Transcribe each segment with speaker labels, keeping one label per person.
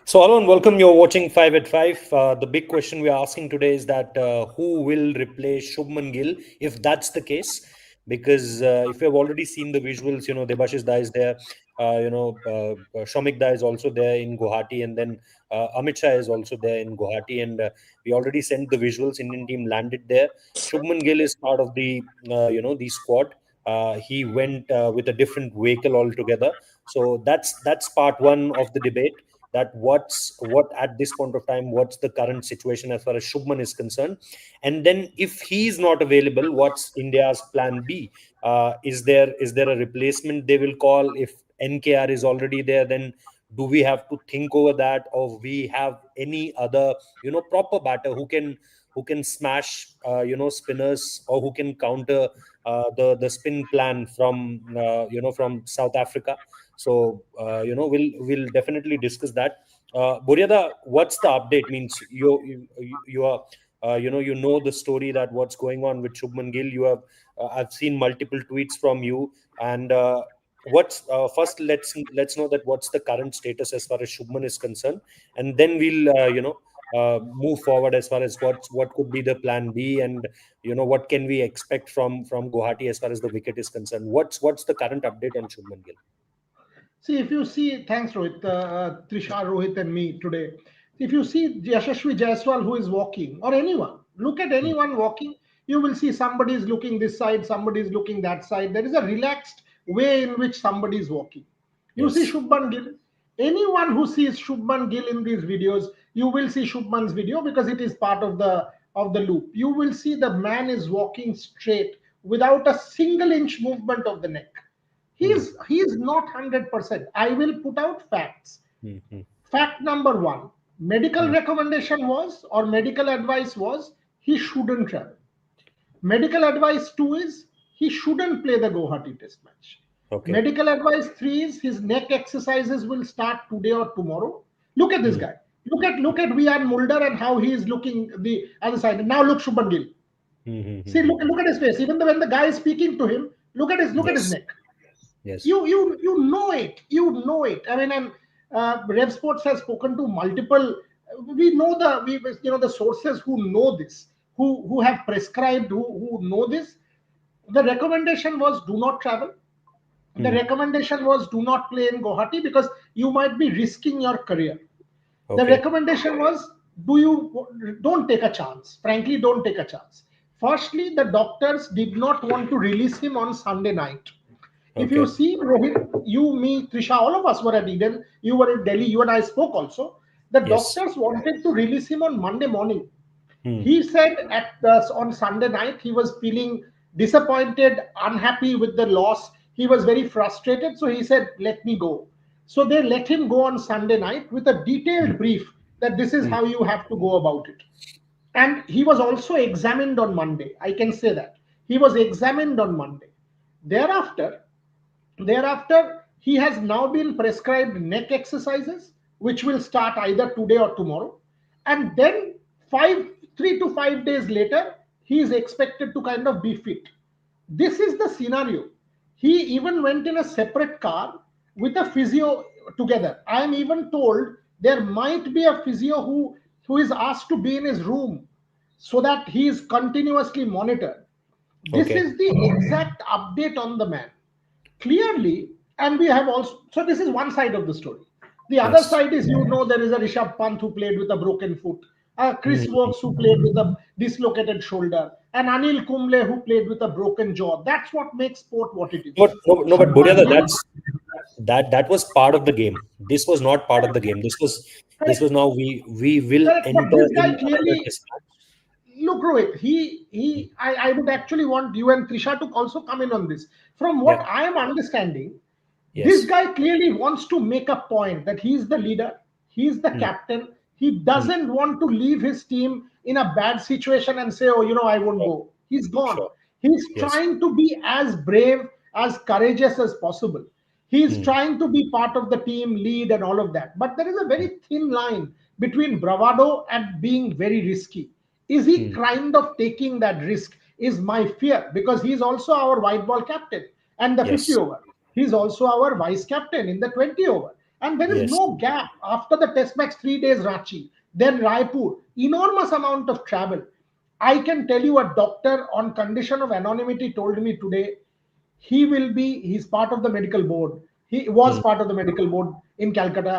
Speaker 1: So, Alon, welcome. You're watching 5 at 5. The big question we're asking today is that who will replace Shubman Gill if that's the case? Because if you've already seen the visuals, Debashish Da is there, Shomik Da is also there in Guwahati, and then Amit Shah is also there in Guwahati. And we already sent the visuals. Indian team landed there. Shubman Gill is part of the squad. He went with a different vehicle altogether. So that's part one of the debate, that what at this point of time, what's the current situation as far as Shubman is concerned, and then if he's not available, what's India's plan B? Is there a replacement they will call? If NKR is already there, then do we have to think over that, or we have any other proper batter who can smash spinners, or who can counter the spin plan from South Africa? So we'll definitely discuss that. Buryada, what's the update? Means you are the story, that what's going on with Shubman Gill. You have I've seen multiple tweets from you, and what's first, let's know that what's the current status as far as Shubman is concerned, and then we'll move forward as far as what could be the plan B, and what can we expect from Guwahati as far as the wicket is concerned. What's the current update on Shubman Gill?
Speaker 2: See, if you see, thanks Rohit, Trisha, Rohit, and me today. If you see Yashasvi Jaiswal who is walking, or anyone, look at
Speaker 1: Hmm.
Speaker 2: anyone walking, you will see somebody is looking this side, somebody is looking that side. There is a relaxed way in which somebody is walking. You see
Speaker 1: Yes.
Speaker 2: Shubman Gill. Anyone who sees Shubman Gill in these videos, you will see Shubman's video because it is part of the loop. You will see the man is walking straight without a single inch movement of the neck.
Speaker 1: Hmm.
Speaker 2: He's not 100%. I will put out facts.
Speaker 1: Hmm. Hmm.
Speaker 2: Fact number one, medical
Speaker 1: Hmm.
Speaker 2: recommendation was, or medical advice was, he shouldn't travel. Medical advice two is, he shouldn't play the Guwahati test match.
Speaker 1: Okay.
Speaker 2: Medical advice three is, his neck exercises will start today or tomorrow. Look at this
Speaker 1: Hmm.
Speaker 2: guy. Look at Vian Mulder and how he is looking the other side. And now look Shubman Gill.
Speaker 1: Hmm. Hmm.
Speaker 2: See,
Speaker 1: Hmm.
Speaker 2: look at his face. Even when the guy is speaking to him, look at his
Speaker 1: Yes.
Speaker 2: neck.
Speaker 1: Yes.
Speaker 2: You know it. I mean, and Rev Sports has spoken to multiple. We know the sources who know this, who have prescribed, who know this. The recommendation was do not travel. The
Speaker 1: Hmm.
Speaker 2: recommendation was do not play in Guwahati because you might be risking your career. The
Speaker 1: Okay.
Speaker 2: recommendation was don't take a chance. Frankly, don't take a chance. Firstly, the doctors did not want to release him on Sunday night. If you
Speaker 1: Okay.
Speaker 2: see Rohit, you, me, Trisha, all of us were at Eden. You were in Delhi. You and I spoke also. The
Speaker 1: Yes.
Speaker 2: doctors wanted to release him on Monday morning.
Speaker 1: Hmm.
Speaker 2: He said on Sunday night he was feeling disappointed, unhappy with the loss. He was very frustrated, so he said, "Let me go." So they let him go on Sunday night with a
Speaker 1: Hmm.
Speaker 2: detailed brief that this is
Speaker 1: Hmm.
Speaker 2: how you have to go about it. And he was also examined on Monday. I can say that he was examined on Monday. Thereafter, Thereafter, he has now been prescribed neck exercises, which will start either today or tomorrow. And then 3 to 5 days later, he is expected to kind of be fit. This is the scenario. He even went in a separate car with a physio together. I am even told there might be a physio who is asked to be in his room so that he is continuously monitored. This
Speaker 1: Okay.
Speaker 2: is the exact update on the man clearly. And we have also, so this is one side of the story. The other
Speaker 1: Yes.
Speaker 2: side is, there is a Rishabh Pant who played with a broken foot,
Speaker 1: Hmm.
Speaker 2: Chris Wokes who played with a dislocated shoulder, and Anil Kumble who played with a broken jaw. That's what makes sport what it is.
Speaker 1: But no, no, but
Speaker 2: Shubman
Speaker 1: Buryada,
Speaker 2: Gill,
Speaker 1: that was part of the game. This was not part of the game. This was
Speaker 2: correct,
Speaker 1: now we will
Speaker 2: correct, but
Speaker 1: enter
Speaker 2: this guy
Speaker 1: in another
Speaker 2: clearly,
Speaker 1: test match.
Speaker 2: look, Rohit, I would actually want you and Trisha to also come in on this. From what
Speaker 1: Yeah.
Speaker 2: I am understanding, this
Speaker 1: Yes.
Speaker 2: guy clearly wants to make a point that he's the leader, he's the
Speaker 1: Hmm.
Speaker 2: captain. He
Speaker 1: Hmm.
Speaker 2: doesn't want to leave his team in a bad situation and say, oh, I won't
Speaker 1: Sure.
Speaker 2: go. He's gone.
Speaker 1: Sure.
Speaker 2: He's
Speaker 1: Yes.
Speaker 2: trying to be as brave, as courageous as possible. He's
Speaker 1: Hmm.
Speaker 2: trying to be part of the team, lead, and all of that. But there is a
Speaker 1: Hmm.
Speaker 2: very thin line between bravado and being very risky. Is he
Speaker 1: Hmm.
Speaker 2: kind of taking that risk? Is my fear, because he's also our white ball captain and the 50
Speaker 1: Yes.
Speaker 2: over. He's also our vice captain in the 20 over. And there is
Speaker 1: Yes.
Speaker 2: no gap after the test match. 3 days Ranchi, then Raipur, enormous amount of travel. I can tell you, a doctor on condition of anonymity told me today he's part of the medical board. He was
Speaker 1: Hmm.
Speaker 2: part of the medical board in Calcutta.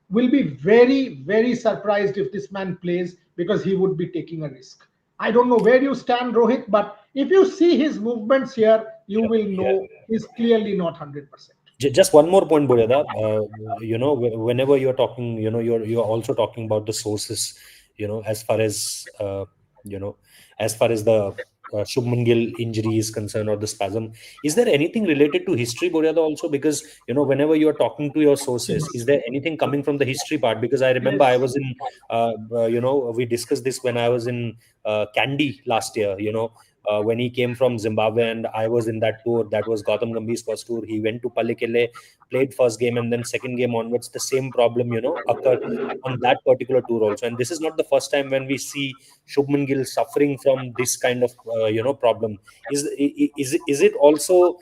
Speaker 2: Will be very, very surprised if this man plays, because he would be taking a risk. I don't know where you stand, Rohit, but if you see his movements here, you
Speaker 1: Yeah.
Speaker 2: will
Speaker 1: Yeah.
Speaker 2: know he's clearly not 100%.
Speaker 1: Just one more point, Buryada. Whenever you're talking, you're also talking about the sources. As far as you know, as far as the Shubman Gill injury is concerned, or the spasm, is there anything related to history, Buryada, also? Because whenever you're talking to your sources, is there anything coming from the history part? Because I remember I
Speaker 2: Yes,
Speaker 1: was in, we discussed this when I was in Kandy last year. When he came from Zimbabwe, and I was in that tour. That was Gautam Gambhir's first tour. He went to Palikele, played first game, and then second game onwards, the same problem, occurred on that particular tour also. And this is not the first time when we see Shubman Gill suffering from this kind of problem. Is it also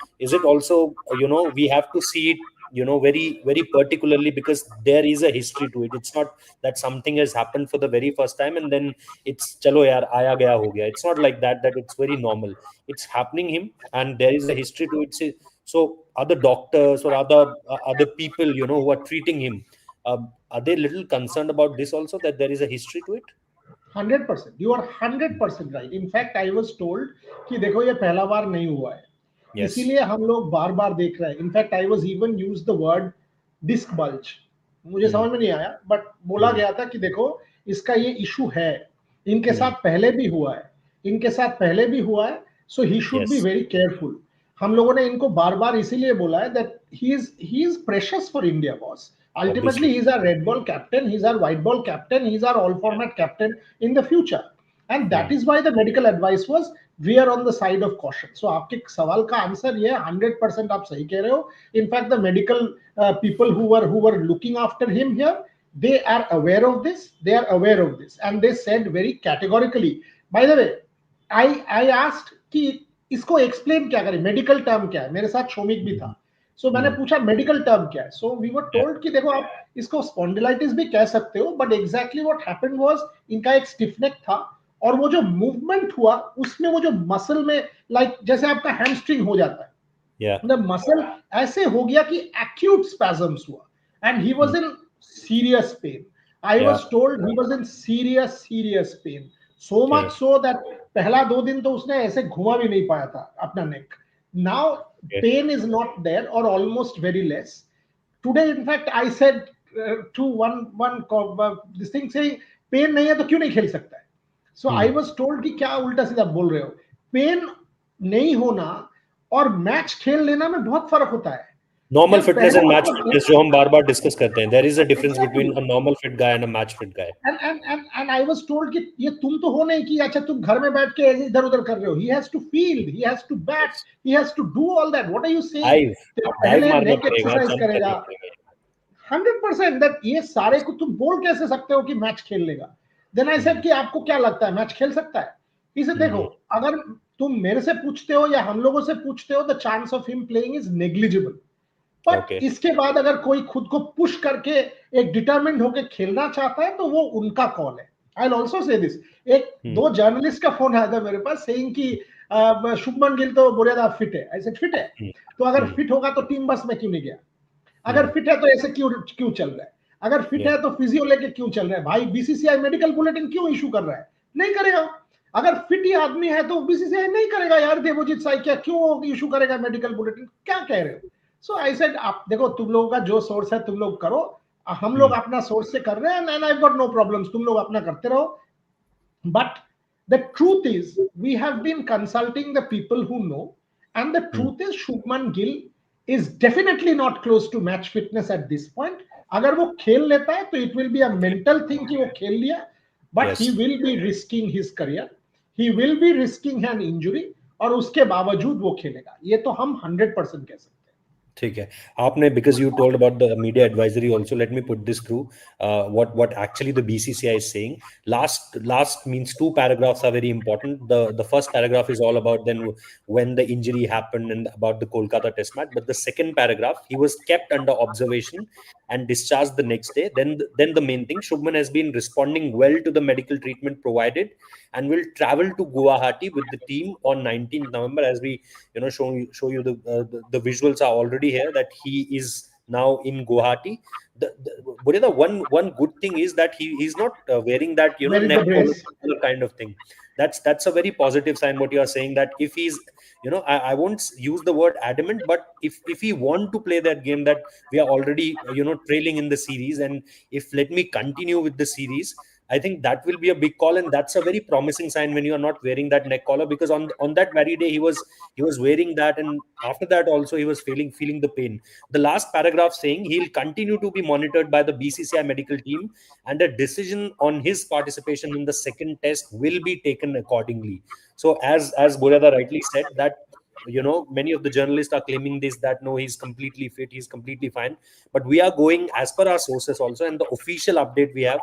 Speaker 1: we have to see it very very particularly, because there is a history to it. It's not that something has happened for the very first time and then it's chalo yaar aaya gaya ho gaya. It's not like that it's very normal. It's happening him, and there is a history to it. So other doctors or other people who are treating him, are they little concerned about this also, that there is a history to it?
Speaker 2: 100%, you are 100% right. In fact I was told कि देखो ये पहला बार नहीं हुआ है,
Speaker 1: Yes.
Speaker 2: इसीलिए हम लोग बार बार देख रहे हैं. In fact I was even use the word disc bulge. मुझे
Speaker 1: Hmm.
Speaker 2: समझ में नहीं आया, बट बोला
Speaker 1: Hmm.
Speaker 2: गया था कि देखो इसका ये इशू है, इनके
Speaker 1: Hmm.
Speaker 2: साथ पहले भी हुआ है, इनके साथ पहले भी हुआ है, so he should be
Speaker 1: Yes.
Speaker 2: Very careful. हम लोगों ने इनको बार बार इसीलिए बोला है that he is precious for India boss. Ultimately,
Speaker 1: Obviously.
Speaker 2: he's our red ball captain, he's our white ball captain, he's our all
Speaker 1: Yeah.
Speaker 2: format captain in the future. And that
Speaker 1: Hmm.
Speaker 2: is why the medical advice was we are on the side of caution. So आपके सवाल का answer ये 100% आप सही कह रहे हो. In fact, the medical people who were looking after him here, they are aware of this. They are aware of this, and they said very categorically. By the way, I asked कि इसको explain क्या करें, medical term क्या है. मेरे साथ शोमिक भी
Speaker 1: Hmm.
Speaker 2: था. सो मैंने
Speaker 1: Hmm.
Speaker 2: पूछा मेडिकल टर्म क्या है. So we were
Speaker 1: Yeah.
Speaker 2: Told कि देखो आप इसको स्पॉन्डिलाइटिस भी कह सकते हो, but exactly what happened was इनका एक स्टिफ नेक था, और वो जो मूवमेंट हुआ उसमें वो जो मसल में, लाइक जैसे आपका हैमस्ट्रिंग हो जाता है,
Speaker 1: Yeah.
Speaker 2: द मसल ऐसे हो गया कि एक्यूट स्पैजम्स हुआ, and he
Speaker 1: Hmm.
Speaker 2: Was in serious pain. I
Speaker 1: Yeah.
Speaker 2: Was told he was in serious pain, so much
Speaker 1: Okay.
Speaker 2: So that पहला 2 दिन तो उसने ऐसे घुमा भी नहीं पाया था अपना neck. Now
Speaker 1: Okay.
Speaker 2: pain is not there, or almost very less. Today in fact I said to this thing, saying pain नहीं है तो क्यों नहीं खेल सकता है. So I
Speaker 1: Hmm.
Speaker 2: Was told कि क्या उल्टा सीधा बोल रहे हो. पेन नहीं होना और मैच खेल लेना में बहुत फर्क होता है.
Speaker 1: Normal
Speaker 2: जब
Speaker 1: fitness
Speaker 2: पहले
Speaker 1: and match
Speaker 2: मतलब
Speaker 1: fitness, जो हम बार बार डिस्कस करते हैं, there is a difference between
Speaker 2: exactly.
Speaker 1: a normal fit guy and a match fit guy.
Speaker 2: And I was told कि ये तुम तो हो नहीं कि अच्छा तुम घर में बैठ के इधर उधर कर रहे हो. He has to field, he has to bat,
Speaker 1: Yes.
Speaker 2: he has to do all that. What are you saying?
Speaker 1: Dive.
Speaker 2: तो
Speaker 1: Dive
Speaker 2: पहले
Speaker 1: मारना
Speaker 2: नेक
Speaker 1: पड़ेगा,
Speaker 2: एक्सरसाइज
Speaker 1: jump
Speaker 2: करेगा.
Speaker 1: करना पड़ेगा.
Speaker 2: 100% दैट ये सारे को तुम बोल कैसे सकते हो कि मैच खेल लेगा. Then I said
Speaker 1: Hmm.
Speaker 2: कि आपको क्या लगता है मैच खेल सकता है. इसे देखो,
Speaker 1: Hmm.
Speaker 2: अगर तुम मेरे से पूछते हो या हम लोगों से पूछते हो, the chance of him playing is negligible. But
Speaker 1: Okay.
Speaker 2: इसके बाद अगर कोई खुद को पुश करके एक डिटरमिन्ड होकर खेलना चाहता है तो वो उनका कॉल है. I also say this. एक
Speaker 1: Hmm.
Speaker 2: दो जर्नलिस्ट का फोन आया था मेरे पास सेइंग कि शुभमन गिल तो बुरेदा फिट है. आई सेड फिट है,
Speaker 1: Hmm.
Speaker 2: तो अगर
Speaker 1: Hmm.
Speaker 2: फिट होगा तो टीम बस में क्यों नहीं गया. अगर
Speaker 1: Hmm.
Speaker 2: फिट है तो ऐसे क्यों क्यों चल रहा है. अगर फिट
Speaker 1: Yeah.
Speaker 2: है तो फिजियो लेके क्यों चल रहा है. भाई बीसीसीआई मेडिकल बुलेटिन क्यों इशू कर रहा है. नहीं करेगा. अगर फिट ही आदमी है तो बीसीसीआई नहीं करेगा यार. देवजीत साई क्या क्यों इशू करेगा मेडिकल बुलेटिन. क्या कह रहे हो. सो आई सेड आप देखो, तुम लोगों का जो सोर्स है तुम लोग करो, हम लोग
Speaker 1: Hmm.
Speaker 2: अपना सोर्स से कर रहे हैं, and I got no problems. तुम लोग अपना करते रहो. But the truth is, we have been consulting the people who know, and the
Speaker 1: Hmm.
Speaker 2: truth is, Shubman Gill is definitely not close to match fitness at this point. अगर वो खेल लेता है तो it will be a mental thing कि वो खेल लिया, but he
Speaker 1: Yes.
Speaker 2: will be risking his career, he will be risking an injury, और उसके बावजूद वो खेलेगा. ये तो हम 100% कह सकते हैं.
Speaker 1: ठीक है आपने because you told about the media advisory also let me put this through what actually the BCCI is saying last means two paragraphs are very important the first paragraph is all about then when the injury happened and about the Kolkata test match but the second paragraph he was kept under observation and discharged the next day then the main thing Shubman has been responding well to the medical treatment provided and will travel to Guwahati with the team on 19th November as we show you the visuals are already here that he is now in Guwahati. But one good thing is that he's not wearing that
Speaker 2: Where is the
Speaker 1: neck
Speaker 2: brace?
Speaker 1: collar kind of thing. That's a very positive sign. What you are saying that if he's I won't use the word adamant, but if he want to play that game that we are already trailing in the series, and if let me continue with the series, I think that will be a big call, and that's a very promising sign when you are not wearing that neck collar because on that very day he was wearing that, and after that also he was feeling the pain. The last paragraph saying he'll continue to be monitored by the BCCI medical team, and a decision on his participation in the second test will be taken accordingly. So as Boyada rightly said that many of the journalists are claiming this that no he's completely fit, he's completely fine, but we are going as per our sources also and the official update we have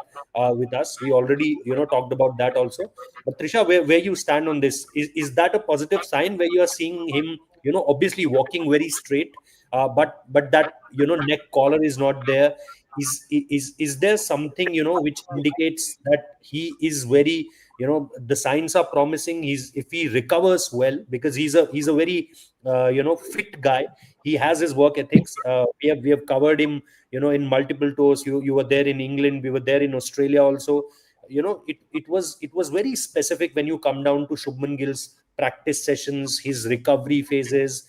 Speaker 1: with us. We already talked about that also. But Trisha, where you stand on this, is that a positive sign where you are seeing him obviously walking very straight, but that neck collar is not there? Is there something which indicates that he is very the signs are promising? He's if he recovers well, because he's a very fit guy. He has his work ethics. We have covered him in multiple tours. You were there in England, we were there in Australia also. It was very specific when you come down to Shubman Gill's practice sessions, his recovery phases,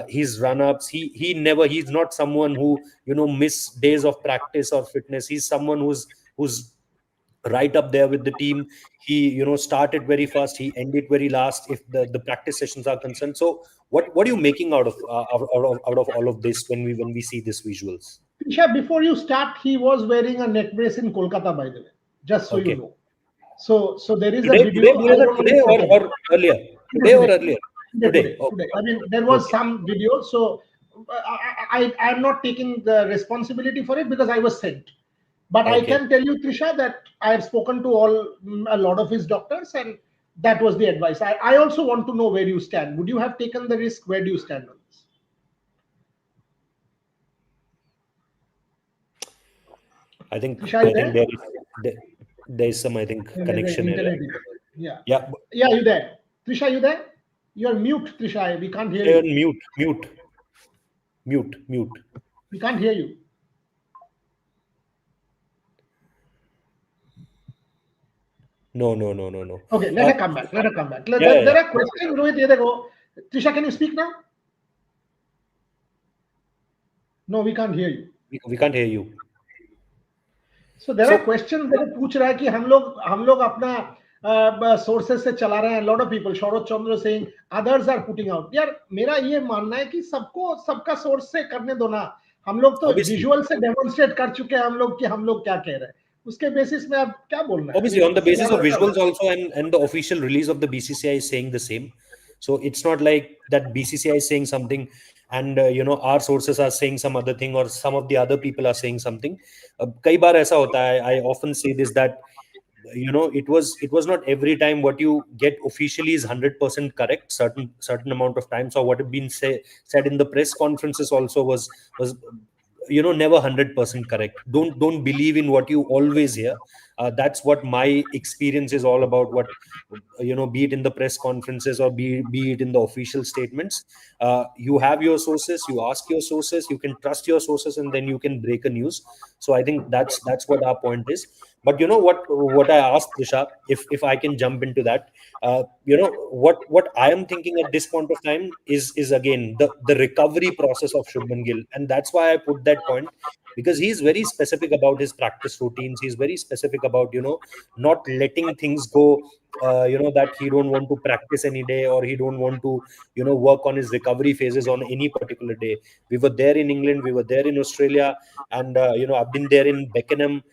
Speaker 1: his run-ups. He's not someone who miss days of practice or fitness. He's someone who's right up there with the team. He started very fast, he ended very last if the practice sessions are concerned. So what are you making out of all of this when we see these visuals?
Speaker 2: Tisha, before you start, he was wearing a neck brace in Kolkata, by the way, just so you
Speaker 1: Okay.
Speaker 2: know. So there is a
Speaker 1: Today,
Speaker 2: video. I
Speaker 1: Whether
Speaker 2: don't know
Speaker 1: today
Speaker 2: if you can.
Speaker 1: or earlier?
Speaker 2: Today,
Speaker 1: Today or
Speaker 2: today,
Speaker 1: earlier?
Speaker 2: today,
Speaker 1: Today.
Speaker 2: today,
Speaker 1: Oh,
Speaker 2: today. I mean, there was
Speaker 1: okay.
Speaker 2: some video. So I'm not taking the responsibility for it because I was sent. But I
Speaker 1: Okay.
Speaker 2: can tell you, Trisha, that I have spoken to a lot of his doctors, and that was the advice. I also want to know where you stand. Would you have taken the risk? Where do you stand on this?
Speaker 1: I think
Speaker 2: Trisha, are you
Speaker 1: I think
Speaker 2: there?
Speaker 1: there is some I think
Speaker 2: Yeah, there's an
Speaker 1: connection error.
Speaker 2: internet issue. Yeah.
Speaker 1: Yeah.
Speaker 2: Yeah, you there? Trisha, you there? You're mute, Trisha. We can't hear
Speaker 1: Stay on
Speaker 2: you.
Speaker 1: mute.
Speaker 2: We can't hear you.
Speaker 1: No.
Speaker 2: Okay, let her come back. Let her come back.
Speaker 1: Yeah, yeah,
Speaker 2: There
Speaker 1: yeah.
Speaker 2: are questions, Rohit. Here they go. Trisha, can you speak now? No, we can't hear you.
Speaker 1: We can't hear you.
Speaker 2: So there are
Speaker 1: So
Speaker 2: questions that पूछ रहा है कि हम लोग अपना sources से चला रहे हैं. A lot of people, Shauraj Chandra saying others are putting out. यार मेरा ये मानना है कि सबको सबका source से करने दो ना. हम लोग तो
Speaker 1: obviously,
Speaker 2: visual से demonstrate कर चुके हैं हम लोग कि हम लोग क्या कह रहे हैं. उसके basis में आप क्या बोलना है? I
Speaker 1: obviously
Speaker 2: mean,
Speaker 1: on the basis
Speaker 2: क्या
Speaker 1: of
Speaker 2: बताओ?
Speaker 1: visuals also, and the official release of the BCCI is saying the same. So it's not like that BCCI is saying something and our sources are saying some other thing, or some of the other people are saying something. कई बार ऐसा होता है. I often say this that it was not every time what you get officially is 100% correct. Certain amount of times, or what had been said in the press conferences also was never 100% correct. Don't believe in what you always hear. That's what my experience is all about. What be it in the press conferences or be it in the official statements, you have your sources, you ask your sources, you can trust your sources, and then you can break a news. So I think that's what our point is. But you know what I asked Trisha, if I can jump into that. What I am thinking at this point of time is again the recovery process of Shubman Gill, and that's why I put that point, because he's very specific about his practice routines. He's very specific about not letting things go. That he don't want to practice any day, or he don't want to work on his recovery phases on any particular day. We were there in England, we were there in Australia, and I've been there in Beckenham.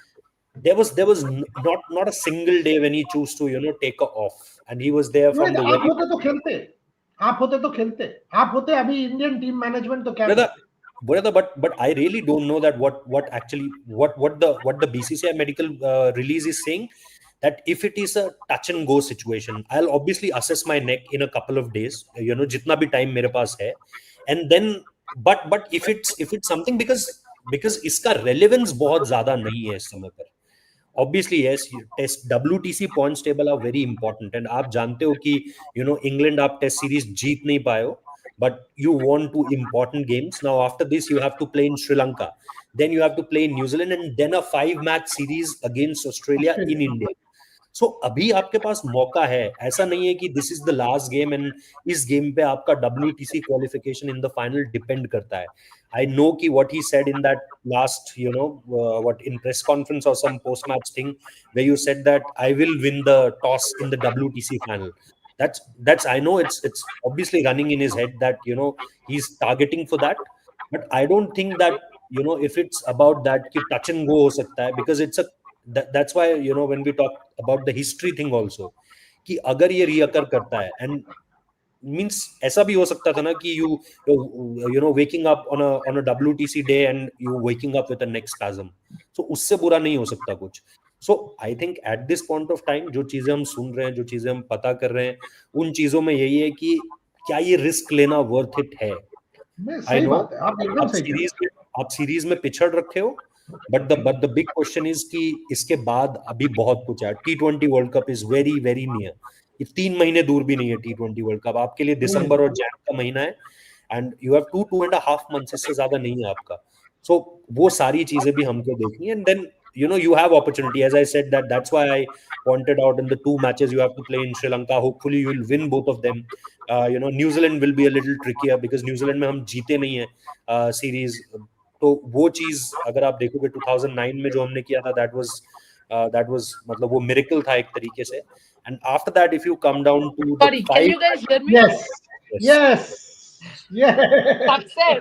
Speaker 1: There was not a single day when he chose to take a off, and he was there from
Speaker 2: Rohit
Speaker 1: the
Speaker 2: आप
Speaker 1: very
Speaker 2: होते तो खेलते. आप होते तो खेलते. आप होते अभी इंडियन टीम मैनेजमेंट तो क्या
Speaker 1: brother.
Speaker 2: करते?
Speaker 1: but I really don't know that what actually what the BCCI medical release is saying, that if it is a touch and go situation, I'll obviously assess my neck in a couple of days, jitna bhi time mere paas hai, and then but if it's something, because iska relevance बहुत ज्यादा नहीं है इस समय पर. Obviously, yes, test WTC points table are very important, and आप जानते हो कि इंग्लैंड आप टेस्ट सीरीज जीत नहीं पाए हो, but you won two important games. Now after this you have to play in Sri Lanka, then you have to play in New Zealand, and then a 5 match series against Australia in
Speaker 2: Australia.
Speaker 1: India. सो अभी आपके पास मौका है, ऐसा नहीं है कि this is the last game and इस game पे आपका WTC qualification in the final depend करता है. आई नो कि what he said in that last, what in press conference or some post match thing, where you said that I will win the toss in the WTC final. That's I know it's obviously running in his head that he's targeting for that, but I don't think that if it's about that कि touch and go हो सकता है, because it's a that's why when we talk about the history thing also, कि अगर ये reoccur करता है, and means ऐसा भी हो सकता था ना कि waking up on a WTC day and you waking up with a neck spasm, so उससे बुरा नहीं हो सकता कुछ. So I think at this point of time जो चीजें हम सुन रहे हैं, जो चीजें हम पता कर रहे हैं, उन चीजों में यही है कि क्या ये रिस्क लेना वर्थ इट है.
Speaker 2: नहीं,
Speaker 1: आई
Speaker 2: सही
Speaker 1: नो
Speaker 2: बात है, आप एकदम
Speaker 1: आप
Speaker 2: सही कह रहे
Speaker 1: सीरीज में आप सीरीज में पिछड़ रखे हो, but the big question is कि इसके बाद अभी बहुत कुछ है. T20 world cup is very very near. ये 3 महीने दूर भी नहीं है. T20 वर्ल्ड कप आपके लिए
Speaker 2: हो। नहीं,
Speaker 1: दिसंबर और जैन का महीना है, एंड यू हैव 2.5 months, इससे ज्यादा नहीं है आपका. सो वो सारी चीजें भी हमको देखनी है, and then you have opportunity, as I said, that's why I pointed out in the 2 matches you have to play in Sri Lanka, hopefully you will win both of them. New Zealand will be a little trickier because New Zealand में हम जीते नहीं है series. तो वो चीज अगर आप देखोगे 2009 में जो हमने किया था, that was मतलब वो मिरेकल था एक तरीके से. And after that if you come down to the
Speaker 3: Sorry, can
Speaker 1: five
Speaker 3: you guys hear me?
Speaker 2: yes,
Speaker 1: matches.
Speaker 2: yes, yes.
Speaker 3: Success.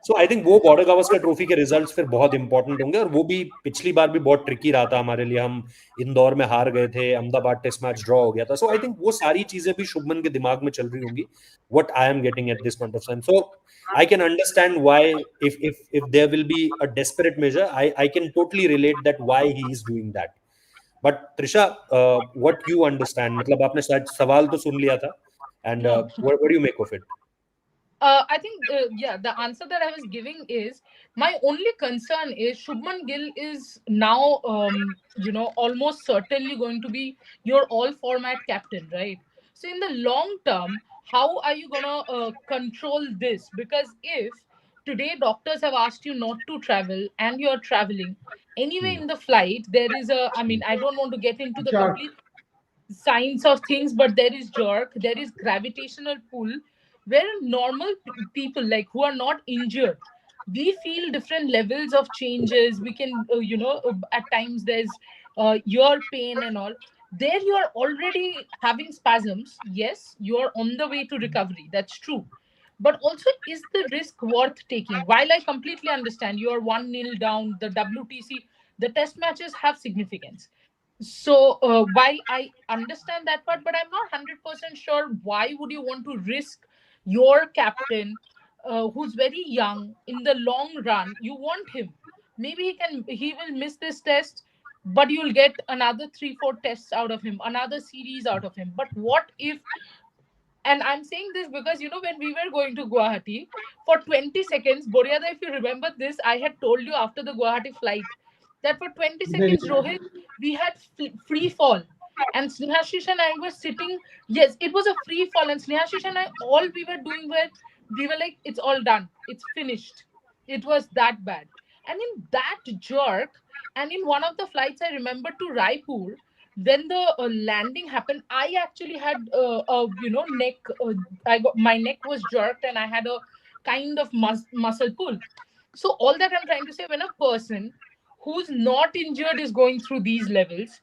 Speaker 1: So I think वो बॉर्डर गावस्कर ट्रॉफी के रिजल्ट्स फिर बहुत इंपॉर्टेंट होंगे, और वो भी पिछली बार भी बहुत ट्रिकी रहा था हमारे लिए. हम इंदौर में हार गए थे, अहमदाबाद टेस्ट मैच ड्रॉ हो गया था. सो आई थिंक वो सारी चीजें भी शुभमन के दिमाग में चल रही होंगी, what I am getting eight this point of time. So I can understand why if there will be a desperate measure, I can totally relate that why he is doing that. But Trisha, what you understand, मतलब आपने शायद सवाल तो सुन लिया था, and
Speaker 3: No.
Speaker 1: what do you make of it?
Speaker 3: I think, yeah, the answer that I was giving is, my only concern is Shubman Gill is now, almost certainly going to be your all format captain, right? So, in the long term, how are you going to control this? Because if today doctors have asked you not to travel and you're traveling, anyway,
Speaker 1: Hmm.
Speaker 3: in the flight, there is I mean, I don't want to get into the
Speaker 2: Sure.
Speaker 3: complete signs of things, but there is jerk, there is gravitational pull, where normal people, like who are not injured, we feel different levels of changes. We can at times there's ear pain and all. There you are already having spasms. Yes, you are on the way to recovery, that's true, but also, is the risk worth taking? While I completely understand you are 1-0 down, the WTC, the test matches have significance. So while I understand that part, but I'm not 100% sure why would you want to risk your captain, who's very young, in the long run. You want him. Maybe he will miss this test, but you'll get another 3-4 tests out of him, another series out of him. But what if, and I'm saying this because when we were going to Guwahati for 20 seconds, Boryada, if you remember this, I had told you after the Guwahati flight that for 20
Speaker 2: Very
Speaker 3: seconds, Rohit, we had free fall. And Snehashish and I were sitting, yes, it was a free fall. And Snehashish and I, all we were doing were, we were like, it's all done, it's finished. It was that bad. And in that jerk, and in one of the flights, I remember to Raipur, when the landing happened, I actually had a neck. I got, my neck was jerked, and I had a kind of muscle pull. So all that I'm trying to say, when a person who's not injured is going through these levels,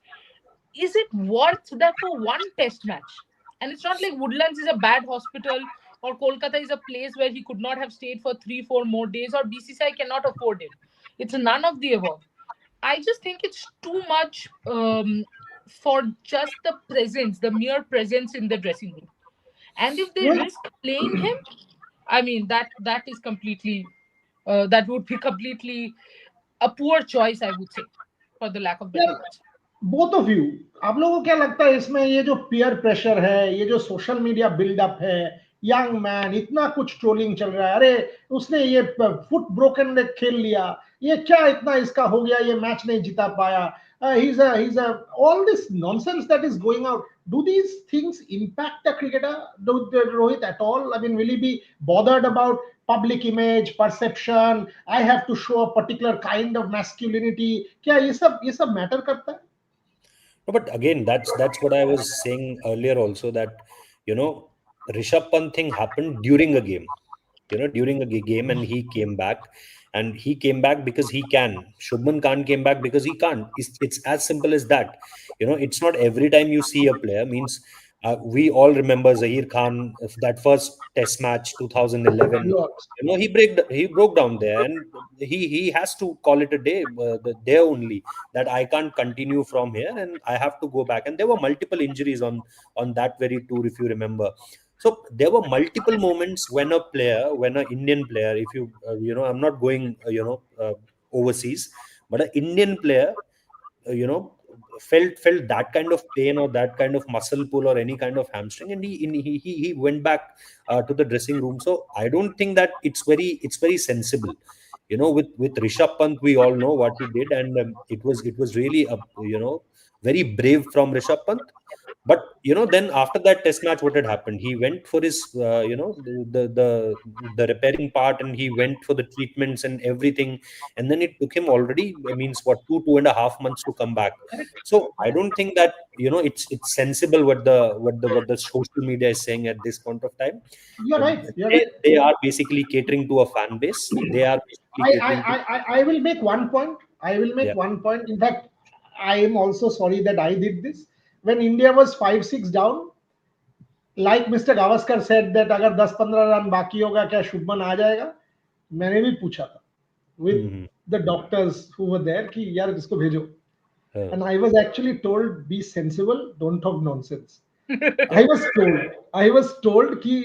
Speaker 3: is it worth that for one test match? And it's not like Woodlands is a bad hospital, or Kolkata is a place where he could not have stayed for 3-4 more days, or BCCI cannot afford it. It's none of the above. I just think it's too much for just the presence, the mere presence in the dressing room. And if they
Speaker 2: Well,
Speaker 3: risk playing him, I mean, that is completely that would be completely a poor choice, I would say, for the lack of better
Speaker 2: यार,
Speaker 3: words.
Speaker 2: Both of you, आप लोगों को क्या लगता है इसमें, ये जो पीयर प्रेशर है, ये जो सोशल मीडिया बिल्डअप है, यंग मैन, इतना कुछ ट्रोलिंग चल रहा है, अरे उसने ये फुट ब्रोकन लेग खेल लिया, ये क्या इतना इसका हो गया, ये मैच नहीं जिता पाया, he's a all this nonsense that is going out. Do these things impact a cricketer, do Rohit, at all? I mean, will he be bothered about public image, perception, I have to show a particular kind of masculinity? क्या ये सब matter करता है?
Speaker 1: No, but again, that's what I was saying earlier also, that you know Rishabh Pant thing happened during a game, during a game, and he came back because he can. Shubman can't came back because he can't. It's as simple as that. It's not every time you see a player means. We all remember Zahir Khan, that first Test match 2011. He broke down there, and he has to call it a day there only, that I can't continue from here and I have to go back. And there were multiple injuries on that very tour, if you remember. So there were multiple moments when when an Indian player, if you I'm not going overseas, but an Indian player you know felt that kind of pain or that kind of muscle pull or any kind of hamstring, and he went back to the dressing room. So I don't think that it's very sensible. With Rishabh Pant, we all know what he did, and it was really a very brave from Rishabh Pant. But then after that Test match, what had happened? He went for his the repairing part, and he went for the treatments and everything, and then it took him already, means what, 2.5 months to come back. So I don't think that it's sensible what the social media is saying at this point of time.
Speaker 2: You're
Speaker 1: Uh,
Speaker 2: right. You're
Speaker 1: they,
Speaker 2: right.
Speaker 1: they are basically catering to a fan base. They are basically
Speaker 2: I, I,
Speaker 1: catering to,
Speaker 2: I will make one point. I will
Speaker 1: yeah.
Speaker 2: make one point. In fact, I am also sorry that I did this. When India was 5-6 down, like Mr. Gavaskar said that अगर 10-15 run बाकी होगा क्या शुभमन आ जाएगा, मैंने भी पूछा था with
Speaker 1: Hmm.
Speaker 2: the doctors who were there कि यार इसको भेजो,
Speaker 1: Uh,
Speaker 2: and I was actually told be sensible, don't talk nonsense. I was told कि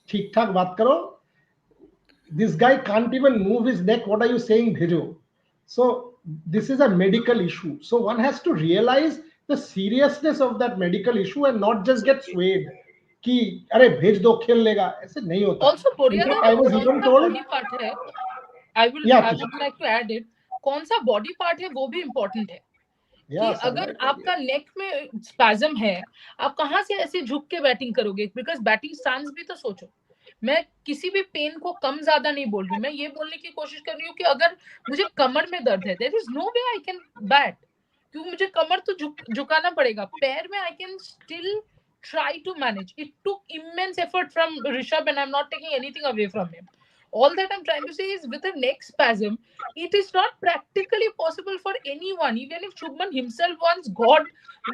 Speaker 2: ठीक ठाक बात करो, this guy can't even move his neck, what are you saying bhejo? So this is a medical issue, so one has to realize the seriousness of that medical issue and not just get
Speaker 1: exactly.
Speaker 2: swayed कि अरे भेज दो खेल लेगा, ऐसे नहीं होता है.
Speaker 3: Also,
Speaker 2: In
Speaker 3: Boryada,
Speaker 2: fact, I was
Speaker 3: कौन
Speaker 2: even
Speaker 3: सा
Speaker 2: told,
Speaker 3: बॉडी पार्ट है, I will
Speaker 2: yeah
Speaker 3: I
Speaker 2: Tushar,
Speaker 3: would like to add it, कौन सा बॉडी पार्ट है वो भी इम्पोर्टेंट है. कि
Speaker 2: yeah
Speaker 3: अगर
Speaker 2: sunlight
Speaker 3: आपका नेक में स्पैज्म है, आप कहाँ से ऐसे झुक के बैटिंग करोगे, बिकॉज बैटिंग स्टांस भी तो सोचो. मैं किसी भी पेन को कम ज्यादा नहीं बोल रही हूँ, मैं ये बोलने की कोशिश कर रही हूँ कि अगर मुझे कमर में दर्द है, there is no way I can bat, क्योंकि मुझे कमर तो झुकाना पड़ेगा. पैर में I can still try to manage. It took immense effort from Rishabh, and I'm not taking anything away from him. All that I'm trying to say is, with a neck spasm, it is not practically possible for anyone. Even if Shubman himself wants, God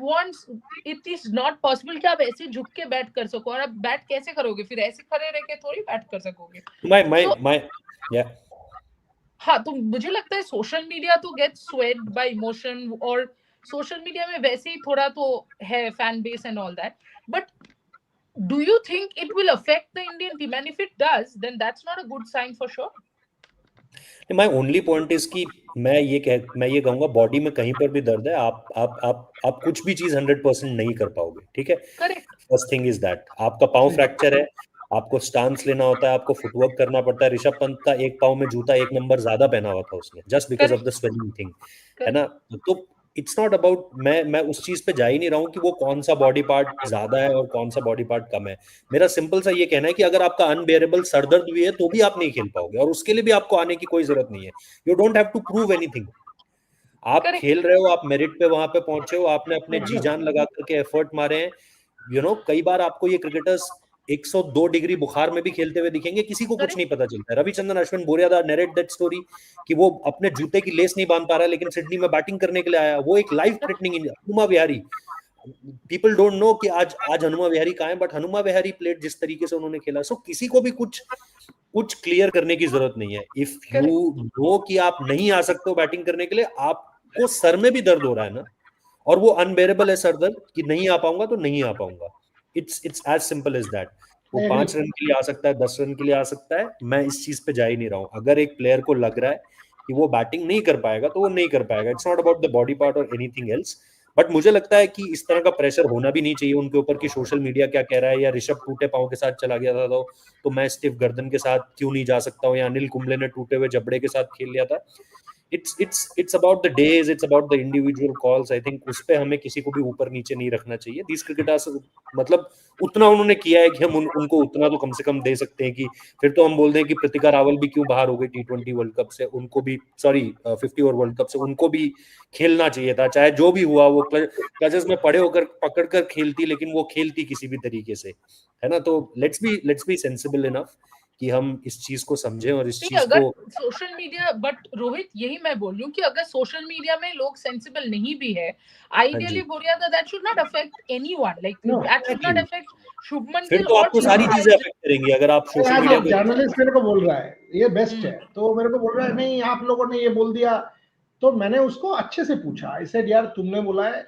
Speaker 3: wants, it is not possible कि आप ऐसे झुक के bat कर सको. और आप bat कैसे करोगे फिर, ऐसे खड़े रह के थोड़ी बैट कर सकोगे.
Speaker 1: my my
Speaker 3: So
Speaker 1: my yeah.
Speaker 3: हाँ, तो मुझे लगता है सोशल मीडिया तो गेट स्वेड बाय इमोशन, और सोशल मीडिया में वैसे ही थोड़ा तो है fan base and all that. But do you think it will affect the Indian team? And if it does, then that's not a good sign for sure.
Speaker 1: My only point is कि मैं ये कहूंगा, body में कहीं पर भी दर्द है, आप कुछ भी चीज 100% नहीं कर पाओगे, ठीक है.
Speaker 3: Correct.
Speaker 1: First thing is that आपका पाँव फ्रैक्चर है, आपको स्टांस लेना होता है, आपको फुटवर्क करना पड़ता है. ऋषभ पंत का एक पाँव में जूता 1 नंबर ज्यादा पहना हुआ था उसने, just because of
Speaker 3: Correct.
Speaker 1: The swelling thing, है
Speaker 3: Correct.
Speaker 1: ना. तो इट्स नॉट अबाउट, मैं उस चीज पे जा ही नहीं रहा हूँ कि वो कौन सा बॉडी पार्ट ज्यादा है और कौन सा बॉडी पार्ट कम है. मेरा सिंपल सा ये कहना है कि अगर आपका अनबेरेबल सरदर्द भी है तो भी आप नहीं खेल पाओगे, और उसके लिए भी आपको आने की कोई जरूरत नहीं है. You don't have to prove anything. आप
Speaker 3: Correct.
Speaker 1: खेल रहे हो, आप मेरिट पे वहां पे पहुंचे हो, आपने अपने जी
Speaker 2: एकदम.
Speaker 1: जान लगा करके एफर्ट मारे हैं. कई बार आपको ये क्रिकेटर्स 102 डिग्री बुखार में भी खेलते हुए दिखेंगे, किसी को कुछ
Speaker 3: Correct.
Speaker 1: नहीं पता चलता है. रविचंद्रन अश्विन बोरियादा नरेट दैट स्टोरी कि वो अपने जूते की लेस नहीं बांध पा रहा है, लेकिन सिडनी में बैटिंग करने के लिए आया. वो एक life threatening injury. Hanuma Vihari, people don't know कि आज आज हनुमा विहारी कहाँ है, बट हनुमा विहारी प्लेड जिस तरीके से उन्होंने खेला. सो किसी को भी कुछ कुछ क्लियर करने की जरूरत नहीं है. If you
Speaker 3: Correct.
Speaker 1: नो कि आप नहीं आ सकते हो बैटिंग करने के लिए, आपको सर में भी दर्द हो रहा है ना, और वो अनबेरेबल है सर दर्द, कि नहीं आ पाऊंगा तो नहीं आ पाऊंगा. It's as simple as that. वो
Speaker 2: I agree.
Speaker 1: 5 रन के लिए आ सकता है, 10 रन के लिए आ सकता है, मैं इस चीज पे जा ही नहीं रहा हूँ। अगर एक प्लेयर को लग रहा है कि वो बैटिंग नहीं कर पाएगा तो वो नहीं कर पाएगा। It's not about the body part और एनीथिंग एल्स। बट मुझे लगता है कि इस तरह का प्रेशर होना भी नहीं चाहिए उनके ऊपर कि सोशल मीडिया क्या कह रहा है, या ऋषभ टूटे पांव के साथ चला गया था तो मैं स्टिफ गर्दन के साथ क्यों नहीं जा सकता हूँ, या अनिल कुंबले ने टूटे हुए जबड़े के साथ खेल लिया था। It's about the days, it's about the individual calls. I think उस पे हमें किसी को भी ऊपर नीचे नहीं रखना चाहिए। दीज क्रिकेटर्स, मतलब उतना उन्होंने किया है कि हम उनको उतना तो कम से कम दे सकते हैं कि फिर तो हम बोल दें कि प्रतिका रावल भी क्यों बाहर हो गई T20 वर्ल्ड कप से, उनको भी, सॉरी 50 ओवर वर्ल्ड कप से, उनको भी खेलना चाहिए था। चाहे जो भी हुआ, वो क्लचेस में पड़े होकर पकड़ कर खेलती, लेकिन वो खेलती किसी भी तरीके से, है ना। तो लेट्स बी सेंसिबल इनफ कि हम इस चीज को समझें और इस
Speaker 3: नहीं,
Speaker 1: चीज
Speaker 3: अगर
Speaker 1: को।
Speaker 3: सोशल मीडिया, बट रोहित यही मैं बोल रही हूँ कि अगर सोशल मीडिया में लोग सेंसिबल नहीं भी है,
Speaker 1: हाँ
Speaker 3: आइडियली
Speaker 1: जी,
Speaker 3: बोलिया था, that should not affect anyone, like
Speaker 2: No,
Speaker 3: that should not
Speaker 1: exactly.
Speaker 3: Affect Shubman
Speaker 1: फिर
Speaker 3: गिल
Speaker 1: तो
Speaker 3: और
Speaker 1: आपको सारी
Speaker 3: शुभमन
Speaker 1: चीजें
Speaker 3: गिल।
Speaker 1: अफेक्ट करेंगी अगर आप सोशल
Speaker 2: एज
Speaker 1: मीडिया
Speaker 2: ऑफ
Speaker 1: को इतना
Speaker 2: जर्नलिस्ट मेरे को बोल रहा है ये बेस्ट है,
Speaker 3: हम्म,
Speaker 2: तो मेरे को बोल रहा है नहीं आप लोगों ने ये बोल दिया। तो मैंने उसको अच्छे से पूछा, आई सेड यार तुमने बोला है,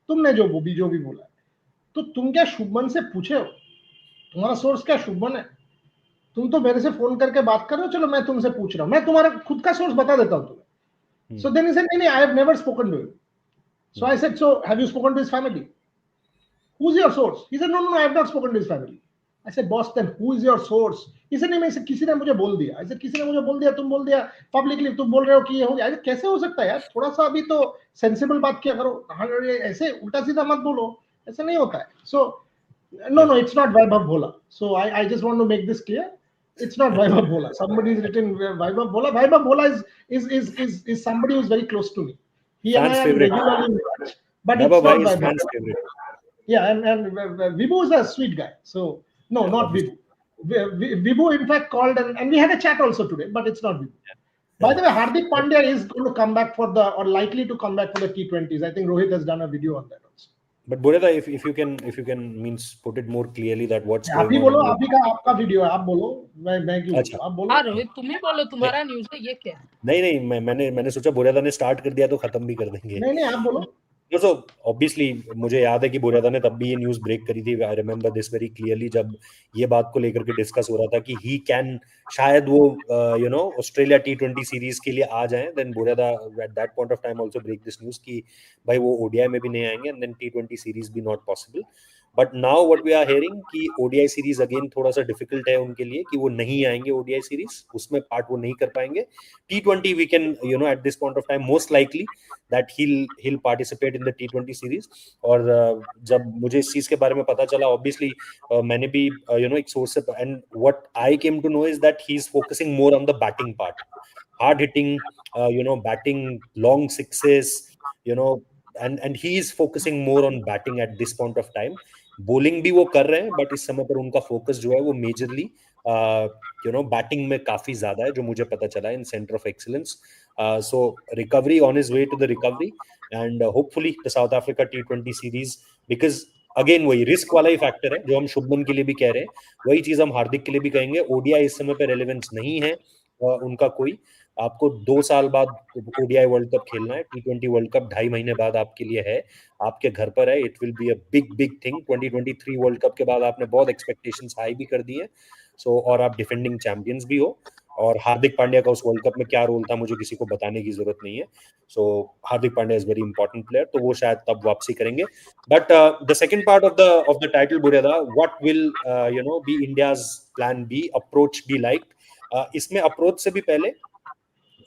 Speaker 2: तुमने जो भी बोला है, तो तुम क्या शुभमन से पूछे हो? तुम्हारा सोर्स क्या शुभमन है? तुम तो मेरे से फोन करके बात कर रहे हो, चलो मैं तुमसे पूछ रहा हूँ, मैं तुम्हारा खुद का सोर्स बता देता हूँ तुम्हें। सो
Speaker 1: हम्म,
Speaker 2: देन ही सेड नहीं नहीं I have never spoken to him. So
Speaker 1: hmm,
Speaker 2: I said so have you spoken to his family? Who's your source? He said, no, I have not spoken to his family. I said, boss, then who is your source? He said, नहीं, मैं किसी ने मुझे बोल दिया। I said, किसी ने मुझे बोल दिया, तुम बोल दिया पब्लिकली, तुम बोल रहे हो कि ये हो गया। कैसे हो सकता है यार? थोड़ा सा अभी तो सेंसिबल बात किया करो। हाँ, ऐसे उल्टा सीधा मत बोलो, ऐसा नहीं होता है। So no,
Speaker 1: yeah.
Speaker 2: no, it's not Vaibhav Bhola. So I just want to make this clear. It's not Vaibhav Bhola. Somebody is written Vaibhav Bhola. Vaibhav Bhola is somebody who's very close to me. He and I
Speaker 1: fans
Speaker 2: are
Speaker 1: favourite,
Speaker 2: regularly in touch, but
Speaker 1: Vaibhav
Speaker 2: it's not
Speaker 1: भाई is
Speaker 2: Vaibhav
Speaker 1: fans
Speaker 2: Bhola.
Speaker 1: Favourite,
Speaker 2: Yeah, and Vibhu is a sweet guy. So no, not
Speaker 1: obviously.
Speaker 2: Vibhu. Vibhu, in fact, called and we had a chat also today, but it's not Vibhu. By the way, Hardik Pandya is going to come back for the, or likely to come back for the T20s. I think Rohit has done a video on that also.
Speaker 1: But Bodhida, if you can means put it more clearly that what's
Speaker 2: आप
Speaker 1: going
Speaker 2: he
Speaker 1: on
Speaker 2: बोलो,
Speaker 1: and what.
Speaker 2: आप ही का आपका video है, आप बोलो, मैं क्यों
Speaker 1: अच्छा,
Speaker 2: बोलूं, आप बोलो।
Speaker 3: हाँ रोहित, तुम ही बोलो, तुम्हारा न्यूज है ये क्या।
Speaker 1: नहीं नहीं, मैंने सोचा बोरियादा ने स्टार्ट कर दिया तो खत्म भी कर देंगे।
Speaker 2: नहीं नहीं, आप बोलो।
Speaker 1: सो ऑब्वियसली मुझे याद है कि बोरियादा ने तब भी ये न्यूज ब्रेक करी थी। I remember this very clearly, जब ये बात को लेकर के डिस्कस हो रहा था कि ही कैन, शायद वो ऑस्ट्रेलिया T20 सीरीज के लिए आ जाएं, then बोरियादा at that point of time also break this news कि भाई वो ओडीआई में भी नहीं आएंगे, एंड देन T20 सीरीज भी not possible. But now what we are hearing कि ओडीआई सीरीज अगेन थोड़ा सा डिफिकल्ट है उनके लिए, कि वो नहीं आएंगे ओडीआई सीरीज, उसमें पार्ट वो नहीं कर पाएंगे। T20 we can at this point of time most likely that he'll participate in the T20 series. और जब मुझे इस चीज के बारे में पता चला, ऑब्वियसली मैंने भी एक सोर्स से, and what I came to know is that he is focusing more on the batting part, hard hitting, batting long sixes, and he is focusing more on batting at this point of time. Bowling भी वो कर रहे हैं, but इस समय पर उनका focus जो है वो मेजरली बैटिंग में काफी ज्यादा है, जो मुझे पता चला है, in centre of excellence. So recovery, on is way to the recovery, and hopefully the South Africa T20 series, because again वही रिस्क वाला ही फैक्टर है जो हम शुभमन के लिए भी कह रहे हैं, वही चीज हम हार्दिक के लिए भी कहेंगे। ओडीआई इस समय पे रेलेवेंस नहीं है उनका कोई। आपको 2 साल बाद ओडीआई वर्ल्ड कप खेलना है, T20 वर्ल्ड कप 2.5 महीने बाद आपके लिए है, आपके घर पर है। It will be a big big thing. 2023 world cup के बाद आपने बहुत एक्सपेक्टेशंस हाई भी कर दी है। सो और आप डिफेंडिंग चैंपियंस भी हो, और हार्दिक पांड्या का उस वर्ल्ड कप में क्या रोल था मुझे किसी को बताने की जरूरत नहीं है। सो Hardik Pandya is very important player, तो वो शायद तब वापसी करेंगे। But the second part of the title बुरेदा, what will be India's plan B, approach be like. इसमें अप्रोच से भी पहले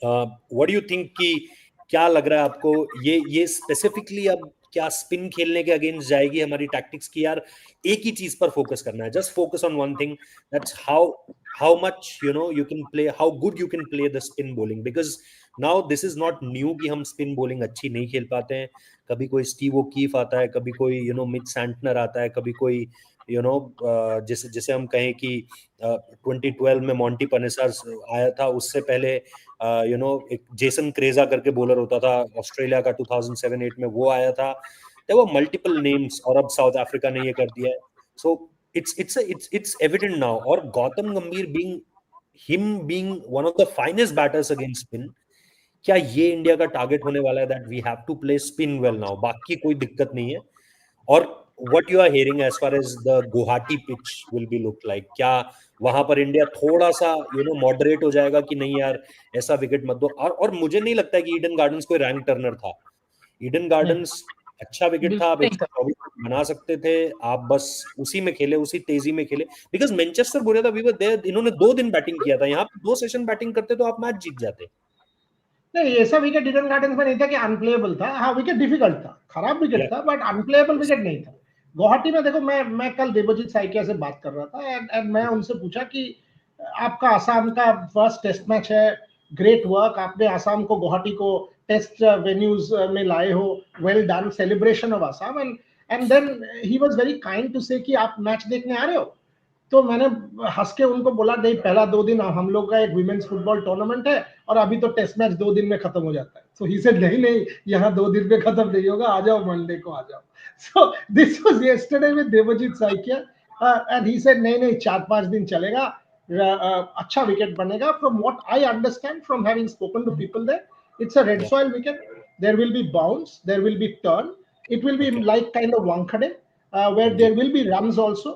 Speaker 1: व्हाट डू यू थिंक कि क्या लग रहा है आपको, ये स्पेसिफिकली अब क्या स्पिन खेलने के अगेंस्ट जाएगी हमारी टैक्टिक्स की, यार एक ही चीज पर फोकस करना है, just focus on one thing, that's how much you can play, how good you can play the spin bowling, because now this is not new कि हम स्पिन बॉलिंग अच्छी नहीं खेल पाते हैं। कभी कोई स्टीव ओकीफ आता है, कभी कोई मिच सैंटनर आता है, कभी कोई जैसे जैसे हम कहें कि 2012 में मॉन्टी पनेसर आया था, उससे पहले एक जेसन क्रेजा करके बॉलर होता था ऑस्ट्रेलिया का 2007-8 में, वो आया था। देयर वर मल्टीपल नेम्स, और अब साउथ अफ्रीका ने ये कर दिया है। सो इट्स एविडेंट नाउ, और Gautam Gambhir being one of the finest batters against spin, क्या ये इंडिया का टारगेट होने वाला है that we have to play spin well now, बाकी कोई दिक्कत नहीं है। और what you are hearing as far as the Guwahati pitch will be look like? क्या वहां पर इंडिया थोड़ा सा मॉडरेट हो जाएगा कि नहीं यार ऐसा विकेट मत दो? और मुझे नहीं लगता कि ईडन गार्डन्स कोई रैंक टर्नर था। ईडन
Speaker 3: नहीं,
Speaker 1: गार्डन्स अच्छा विकेट था, आप
Speaker 3: बिल्कुल नहीं था।
Speaker 1: 124 बना सकते थे। आप बस उसी में खेले, उसी तेजी में खेले, बिकॉज मैनचेस्टर बोला था वी वर देयर, इन्होंने 2 दिन बैटिंग किया था, यहाँ पे 2 सेशन बैटिंग करते तो आप मैच जीत जाते।
Speaker 2: नहीं, ऐसा विकेट ईडन गार्डन्स में नहीं था कि अनप्लेएबल था। हाँ, विकेट डिफिकल्ट था, खराब विकेट
Speaker 1: या
Speaker 2: था, बट अनप्लेएबल विकेट नहीं था। गुवाहाटी में देखो, मैं कल देवजीत साइकिया से बात कर रहा था, एंड मैं उनसे पूछा कि आपका आसाम का फर्स्ट टेस्ट मैच है, ग्रेट वर्क, आपने आसाम को, गुवाहाटी को टेस्ट वेन्यूज में लाए हो, well done, celebration of Assam. And then he was very kind to say कि आप मैच देखने आ रहे हो। तो मैंने हंस के उनको बोला, नहीं, पहला 2 दिन हम लोग का एक विमेन्स फुटबॉल टूर्नामेंट है, और अभी तो टेस्ट मैच 2 दिन में खत्म हो जाता है। सो ही सेड, नहीं नहीं, यहाँ 2 दिन में खत्म नहीं होगा, आ जाओ, मंडे को आ जाओ। So this was yesterday with Devajit Saikia, and he said, नहीं नहीं, 4-5 दिन चलेगा, अच्छा विकेट बनेगा। From what I understand from having spoken to people there, it's a red
Speaker 1: या
Speaker 2: soil wicket. There will be bounce, there will be turn. It will be
Speaker 1: okay
Speaker 2: like kind of wankade, where
Speaker 1: हाँ जी
Speaker 2: there will be runs also.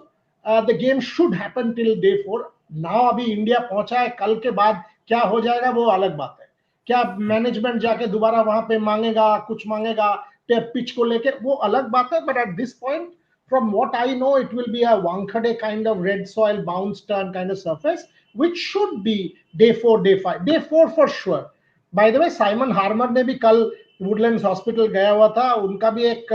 Speaker 2: The game should happen till day 4. Now अभी India पहुंचा है, कल के बाद क्या हो जाएगा वो अलग बात है। क्या मैनेजमेंट जाके दोबारा वहां पे मांगेगा, कुछ मांगेगा पिच को लेके, वो अलग बात है। But at this point, from what I know, it will be a Wankhede kind of red soil bounce turn kind of surface, which should be day 4, day 5, day 4 for sure. By the way, Simon Harmer ने भी कल Woodlands hospital गया हुआ था, उनका भी एक